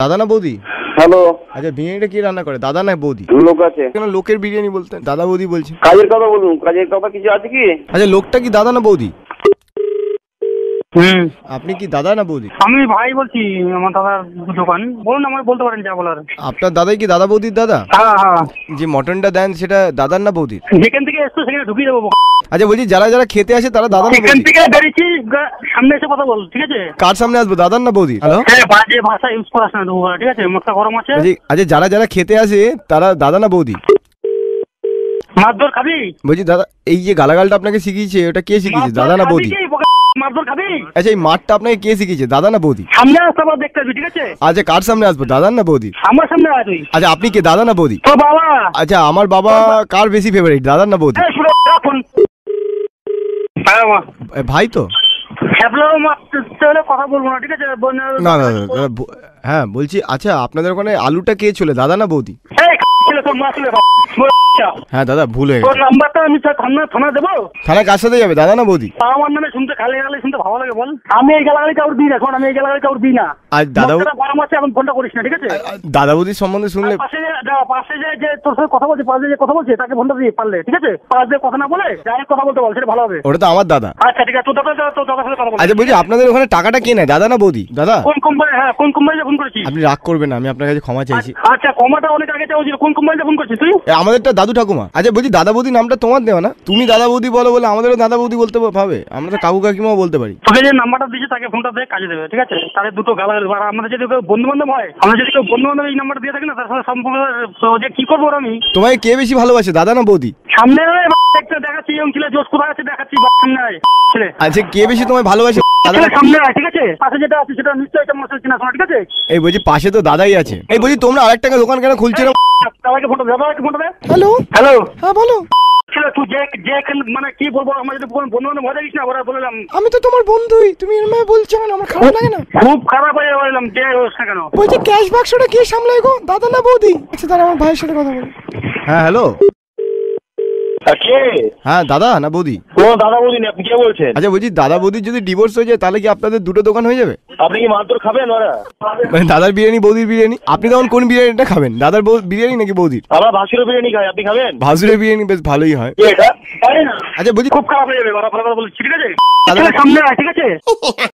দাদা না বৌদি? হ্যালো। আচ্ছা বিরিয়ানিটা কি রান্না করে, দাদা না বৌদি? লোক আছে। কেন লোকের বিরিয়ানি বলতে দাদা বৌদি বলছে? কাজের কথা বলুন, কাজের কথা কিছু আছে কি? আচ্ছা লোকটা কি দাদা না বৌদি? আপনি কি দাদা না বৌদি? আমি ভাই বলছি, আমার দাদার দোকান। বলুন, আমার বলতে পারেন যা বলার। আপনার দাদাই কি দাদা বৌদির দাদা? হ্যাঁ হ্যাঁ। যে মটনটা দেন সেটা দাদার না বৌদির? যেখান থেকে এসছো সেখানে ঢুকিয়ে দেবো। আচ্ছা বলছি যারা যারা খেতে আসে তারা দাদা না এখান বৌদি? থেকে বেরিয়েছি, সামনে এসে কথা বল, ঠিক আছে? কার সামনে আসবো, দাদার না বৌদি? হ্যালো, হ্যাঁ, বাজে ভাষা ইউজ করাস না, ঠিক আছে? মুখটা গরম আছে। আচ্ছা যারা যারা খেতে আসে তারা দাদা না বৌদি? মারধর খাবি? বলছি দাদা এই যে গালাগালটা আপনাকে শিখিয়েছে ওটা কে শিখিয়েছে, দাদা না বৌদি? মারধর খাবি? আচ্ছা এই মাঠটা আপনাকে কে শিখিয়েছে, দাদা না বৌদি? সামনে আসতে আবার দেখতে হবে, ঠিক আছে? আচ্ছা কার সামনে আসবো, দাদার না বৌদি? আমার সামনে আয় তুই। আচ্ছা আপনি কে, দাদা না বৌদি? তো বাবা। আচ্ছা আমার বাবা কার বেশি ফেভারিট, দাদার না বৌদি? শুনে রাখুন। হ্যাঁ মা ভাই তো? কথা বলবো না, ঠিক আছে? না না না, হ্যাঁ বলছি আচ্ছা আপনাদের ওখানে আলুটা কে ছিল, দাদা না বৌদি? হ্যাঁ দাদা ভুল হয়ে গেছে। নাম্বারটা আমি থানা দেবো। থানায় কার সাথে যাবে, দাদা না বৌদি? আমার নামে শুনতে খালি গালি শুনতে ভালো লাগে বল। আমি এই গালাগালি কাউর দিই না, শোন, আমি এই গালাগালি কাউর দিই না। আর দাদা গরম আছে, এখন ফোনটা করিস না, ঠিক আছে? দাদা বৌদির সম্বন্ধে শুনলে পাশে যে তোর সাথে কথা বলছে, পাশে যে কথা বলছে তাকে ফোনটা দিয়ে পারলে, ঠিক আছে? পাশ দিয়ে কথা না বলে ডাইরেক্ট কথা বলতে বল, সেটা ভালো হবে। ওটা তো আমার দাদা। আচ্ছা ঠিক আছে, তোর দাদার সাথে কথা বল। আচ্ছা বলছি আপনাদের ওখানে টাকাটা কে নেয়, দাদা না বৌদি? দাদা কোন কোম্পানি? হ্যাঁ, কোন কোম্পানিতে ফোন করেছিস? আপনি রাগ করবেন না, আমি আপনার কাছে ক্ষমা চাইছি। আচ্ছা ক্ষমাটা অনেক আগে চাইছিল। কোন কোম্পানিতে ফোন করছিস তুই? আমাদেরটা দাদু ঠাকুমা। আচ্ছা বলছি দাদা বৌদি নামটা তোমার দেওয়া না, তুমি দাদা বৌদি বলো বলে আমাদেরও দাদা বৌদি বলতে পাবে, আমরা তো কাকু কাকিমাও বলতে পারি। তোকে যে নাম্বারটা দিয়েছে তাকে ফোনটা দিয়ে কাজে দেবে, ঠিক আছে? তাহলে দুটো গালাগালি। আমাদের যদি কেউ বন্ধু বান্ধব হয়, আমরা যদি কেউ বন্ধু বান্ধব এই নাম্বারটা দিয়ে থাকি না, তার সাথে সম্পর্ক যে কি করবো ওর আমি। তোমায় কে বেশি ভালোবাসে, দাদা না বৌদি? সামনে দেখতে দেখাচ্ছি, ইয়ং ছেলে জোশ কোথায় আছে দেখাচ্ছি, ছেলে। আচ্ছা কে বেশি তোমায় ভালোবাসে, দাদা না? সামনে আয়, ঠিক আছে? পাশে যেটা আছে সেটা নিশ্চয়ই একটা মশলা চিনা, ঠিক আছে? এই বলছি পাশে তো দাদাই আছে। এই বলছি তোমরা আরেকটা দোকান কেন খুলছো না? দাদাকে ফোনটা দে, দাদাকে ফোনটা দে। হ্যালো হ্যালো, হ্যাঁ বলো। তুই যে মানে কি বলবো, আমার যদি বন্ধু বান্ধব ভয় দেখিস না, ওরা বললাম আমি তো তোমার বন্ধুই, তুমি এর মেয়ে বলছো কেন, আমার খারাপ লাগে না? খুব খারাপ হয়ে বললাম, যে হোস না কেন। বলছি ক্যাশ বাক্সটা কে সামলায় গো, দাদা না বৌদি? আচ্ছা তাহলে আমার ভাইয়ের সাথে কথা বলি। হ্যাঁ হ্যালো, কে? হ্যাঁ দাদা না বৌদি? কোন দাদা বৌদি নেই, আপনি কে বলছেন? আচ্ছা বলছি দাদা বৌদির যদি ডিভোর্স হয়ে যায় তাহলে কি আপনাদের দুটো দোকান হয়ে যাবে? আপনি কি মারধর খাবেন? ওরা মানে দাদার বিরিয়ানি বৌদির বিরিয়ানি, আপনি তখন কোন বিরিয়ানিটা খাবেন, দাদার বিরিয়ানি নাকি বৌদির? আমরা ভাসুরের বিরিয়ানি খাই, আপনি খাবেন? ভাসুরের বিরিয়ানি বেশ ভালোই হয়। এটা আচ্ছা বলছি খুব খারাপ হয়ে যাবে, ওরা ভালো কথা বলছি, ঠিক আছে? সামনে আয়, ঠিক আছে?